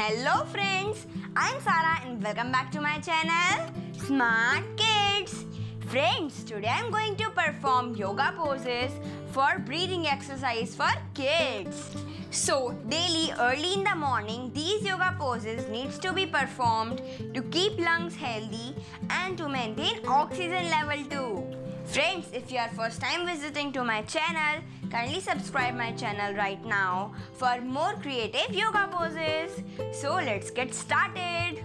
Hello friends, I'm Sara and welcome back to my channel Smart Kids. Friends, today I'm going to perform yoga poses for breathing exercise for kids. So daily early in the morning these yoga poses needs to be performed to keep lungs healthy and to maintain oxygen level too. Friends, if you are first time visiting to my channel, kindly subscribe my channel right now for more creative yoga poses. So let's get started.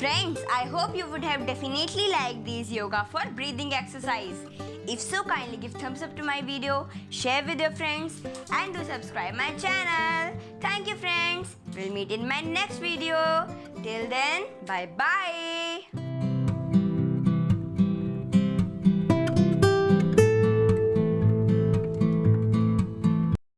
Friends, I hope you would have definitely liked these yoga for breathing exercise. If so, kindly give thumbs up to my video, share with your friends and do subscribe my channel. Thank you friends. We'll meet in my next video. Till then, bye bye.